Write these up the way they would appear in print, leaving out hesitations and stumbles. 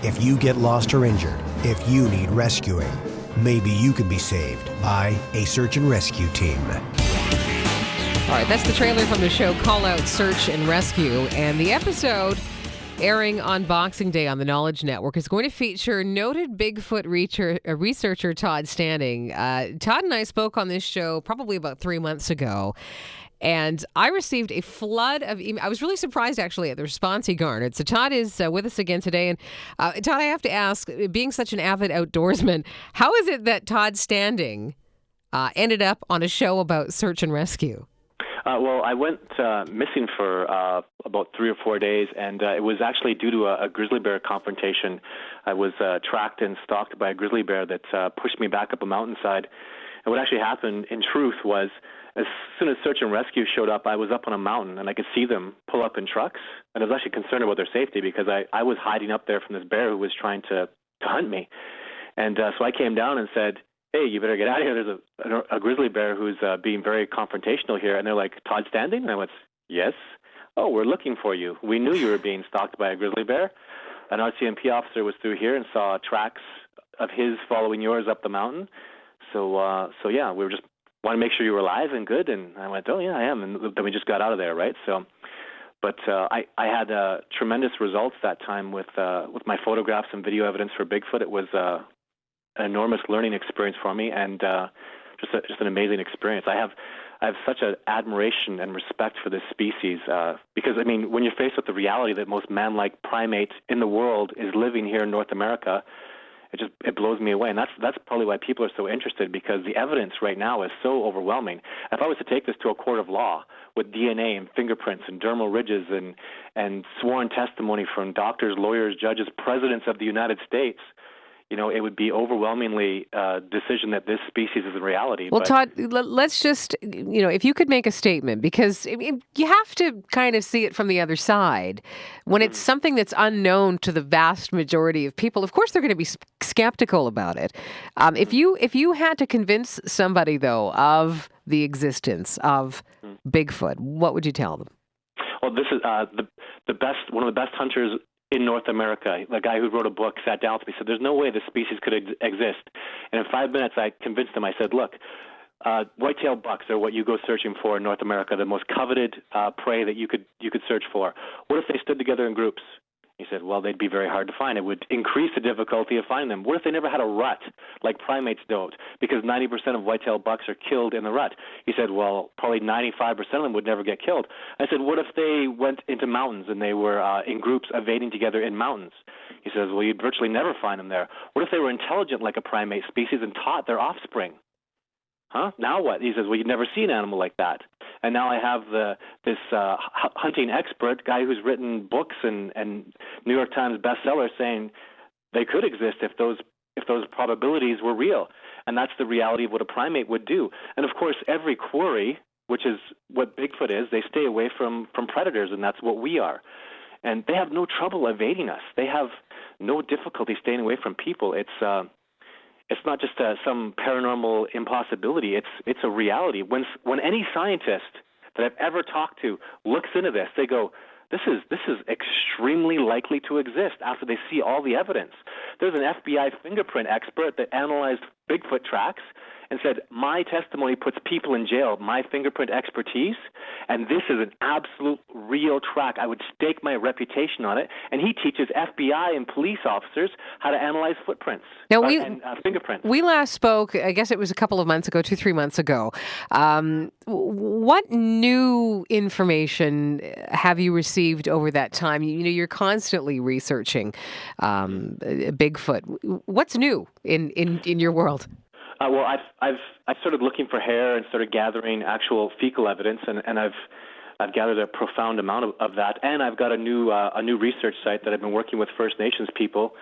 If you get lost or injured, if you need rescuing, maybe you can be saved by a search and rescue team. All right, that's the trailer from the show Call Out Search and Rescue. And the episode airing on Boxing Day on the Knowledge Network is going to feature noted Bigfoot researcher Todd Standing. Todd and I spoke on this show probably about 3 months ago. And I received a flood of emails. I was really surprised, actually, at the response he garnered. So Todd is with us again today. And Todd, I have to ask, being such an avid outdoorsman, how is it that Todd Standing ended up on a show about search and rescue? Well, I went missing for about 3 or 4 days, and it was actually due to a grizzly bear confrontation. I was tracked and stalked by a grizzly bear that pushed me back up a mountainside. And what actually happened, in truth, was as soon as search and rescue showed up, I was up on a mountain, and I could see them pull up in trucks. And I was actually concerned about their safety because I was hiding up there from this bear who was trying to hunt me. And so I came down and said, hey, you better get out of here. There's a grizzly bear who's being very confrontational here. And they're like, Todd Standing? And I went, yes. Oh, we're looking for you. We knew you were being stalked by a grizzly bear. An RCMP officer was through here and saw tracks of his following yours up the mountain. So yeah, we were just want to make sure you were alive and good. And I went, oh, yeah, I am. And then we just got out of there, right? So, but I had tremendous results that time with my photographs and video evidence for Bigfoot. It was an enormous learning experience for me, and just an amazing experience. I have such an admiration and respect for this species because, I mean, when you're faced with the reality that most man-like primate in the world is living here in North America, it blows me away. And that's probably why people are so interested, because the evidence right now is so overwhelming. If I was to take this to a court of law with DNA and fingerprints and dermal ridges and sworn testimony from doctors, lawyers, judges, presidents of the United States, you know, it would be overwhelmingly a decision that this species is a reality. Well, Todd, let's just, if you could make a statement, because you have to kind of see it from the other side. When it's something that's unknown to the vast majority of people, of course they're going to be skeptical about it. If you had to convince somebody, though, of the existence of Bigfoot, what would you tell them? Well, this is the best, one of the best hunters in North America. The guy who wrote a book sat down with me and said, there's no way this species could exist. And in 5 minutes, I convinced him. I said, look, white-tailed bucks are what you go searching for in North America, the most coveted prey that you could search for. What if they stood together in groups? He said, well, they'd be very hard to find. It would increase the difficulty of finding them. What if they never had a rut like primates don't? Because 90% of white-tailed bucks are killed in the rut. He said, well, probably 95% of them would never get killed. I said, what if they went into mountains and they were in groups evading together in mountains? He says, well, you'd virtually never find them there. What if they were intelligent like a primate species and taught their offspring? Huh? Now what? He says, well, you'd never see an animal like that. And now I have this hunting expert, guy who's written books and New York Times bestsellers saying they could exist if those probabilities were real. And that's the reality of what a primate would do. And of course, every quarry, which is what Bigfoot is, they stay away from predators, and that's what we are. And they have no trouble evading us. They have no difficulty staying away from people. It's not just some paranormal impossibility. It's a reality. When any scientist that I've ever talked to looks into this, they go, this is extremely likely to exist after they see all the evidence. There's an FBI fingerprint expert that analyzed Bigfoot tracks and said, my testimony puts people in jail, my fingerprint expertise, and this is an absolute real track. I would stake my reputation on it. And he teaches FBI and police officers how to analyze footprints and fingerprints. We last spoke, I guess it was a couple of months ago, 2-3 months ago. What new information have you received over that time? You're constantly researching Bigfoot. What's new in your world? Well, I've started looking for hair and started gathering actual fecal evidence, and I've gathered a profound amount of that. And I've got a new research site that I've been working with First Nations people.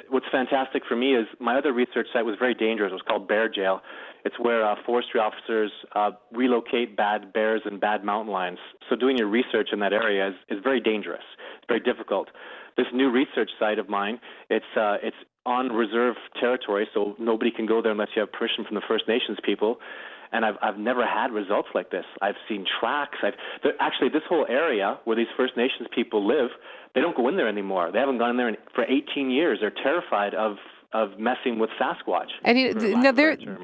What's fantastic for me is my other research site was very dangerous. It was called Bear Jail. It's where forestry officers relocate bad bears and bad mountain lions. So doing your research in that area is very dangerous. It's very difficult. This new research site of mine, it's on reserve territory, so nobody can go there unless you have permission from the First Nations people. And I've never had results like this. I've seen tracks. Actually, this whole area where these First Nations people live, they don't go in there anymore. They haven't gone in there for 18 years. They're terrified of messing with Sasquatch. And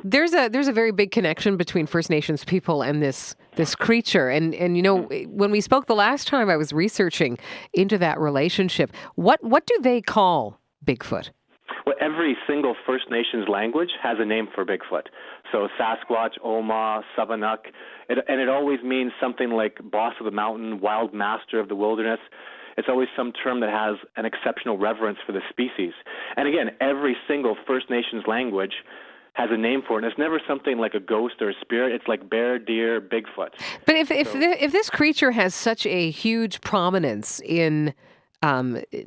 there's a very big connection between First Nations people and this creature. And when we spoke the last time, I was researching into that relationship. What do they call Bigfoot? Well, every single First Nations language has a name for Bigfoot. So Sasquatch, Oma, Sabanuk, and it always means something like boss of the mountain, wild master of the wilderness. It's always some term that has an exceptional reverence for the species. And again, every single First Nations language has a name for it. And it's never something like a ghost or a spirit. It's like bear, deer, Bigfoot. But if this creature has such a huge prominence in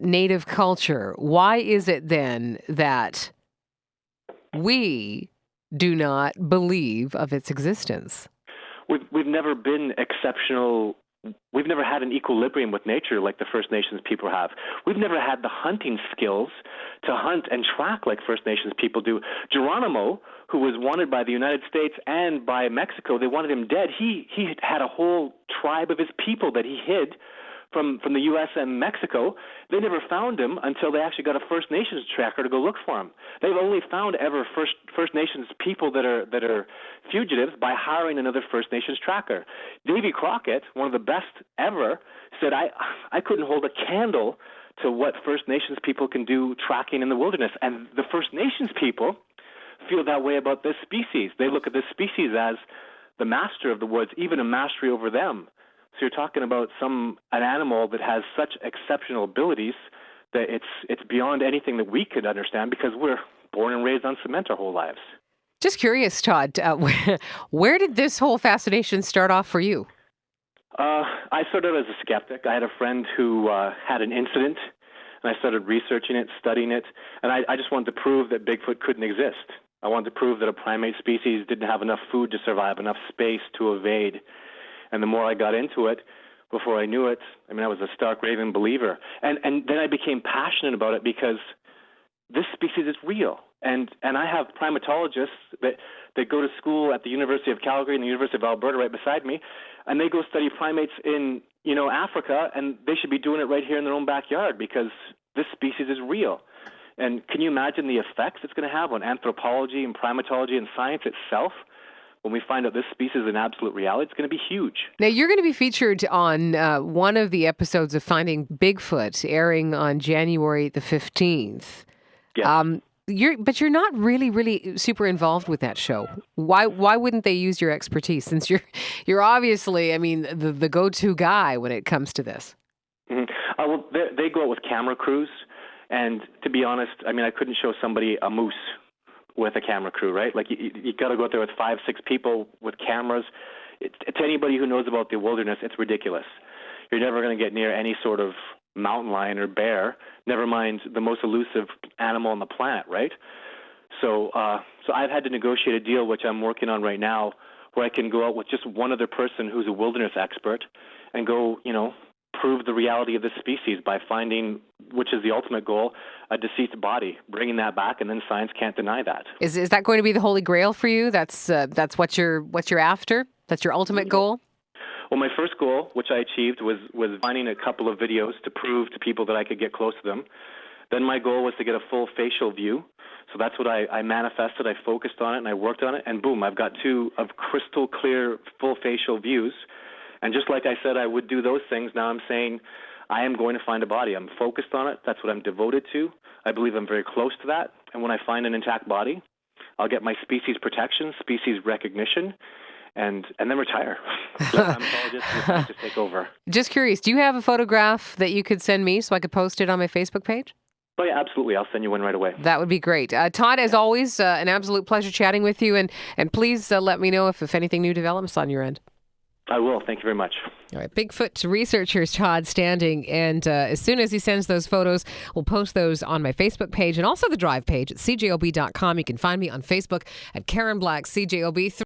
Native culture, why is it then that we do not believe of its existence? We've never been exceptional. We've never had an equilibrium with nature like the First Nations people have. We've never had the hunting skills to hunt and track like First Nations people do. Geronimo, who was wanted by the United States and by Mexico, they wanted him dead. He had a whole tribe of his people that he hid from the U.S. and Mexico. They never found him until they actually got a First Nations tracker to go look for him. They've only found ever First Nations people that are fugitives by hiring another First Nations tracker. Davy Crockett, one of the best ever, said, I couldn't hold a candle to what First Nations people can do tracking in the wilderness. And the First Nations people feel that way about this species. They look at this species as the master of the woods, even a mastery over them. So you're talking about an animal that has such exceptional abilities that it's beyond anything that we could understand because we're born and raised on cement our whole lives. Just curious, Todd, where did this whole fascination start off for you? I started as a skeptic. I had a friend who had an incident, and I started researching it, studying it, and I just wanted to prove that Bigfoot couldn't exist. I wanted to prove that a primate species didn't have enough food to survive, enough space to evade. And the more I got into it, before I knew it, I was a stark raving believer. And then I became passionate about it because this species is real. And I have primatologists that go to school at the University of Calgary and the University of Alberta right beside me, and they go study primates in Africa, and they should be doing it right here in their own backyard because this species is real. And can you imagine the effects it's going to have on anthropology and primatology and science itself? When we find out this species is an absolute reality, it's going to be huge. Now, you're going to be featured on one of the episodes of Finding Bigfoot, airing on January the 15th. Yes. But you're not really super involved with that show. Why wouldn't they use your expertise since you're obviously, the go-to guy when it comes to this? Mm-hmm. Well, they go out with camera crews, and to be honest, I couldn't show somebody a moose with a camera crew, right? Like you got to go out there with 5-6 people with cameras. To anybody who knows about the wilderness, it's ridiculous. You're never going to get near any sort of mountain lion or bear, never mind the most elusive animal on the planet, right? So I've had to negotiate a deal, which I'm working on right now, where I can go out with just one other person who's a wilderness expert and go, prove the reality of this species by finding, which is the ultimate goal, a deceased body, bringing that back, and then science can't deny that. Is that going to be the holy grail for you? That's what you're after? That's your ultimate goal? Well, my first goal, which I achieved, was finding a couple of videos to prove to people that I could get close to them. Then my goal was to get a full facial view. So that's what I manifested. I focused on it, and I worked on it, and boom, I've got 2 of crystal clear full facial views. And just like I said I would do those things, now I'm saying I am going to find a body. I'm focused on it. That's what I'm devoted to. I believe I'm very close to that. And when I find an intact body, I'll get my species protection, species recognition, and then retire. Let primatologists just take over. Just curious, do you have a photograph that you could send me so I could post it on my Facebook page? Oh, yeah, absolutely. I'll send you one right away. That would be great. Todd, as always, an absolute pleasure chatting with you. And please let me know if anything new develops on your end. I will. Thank you very much. All right. Bigfoot researcher Todd Standing. And as soon as he sends those photos, we'll post those on my Facebook page and also the Drive page at cjob.com. You can find me on Facebook at Karen Black, CJOB.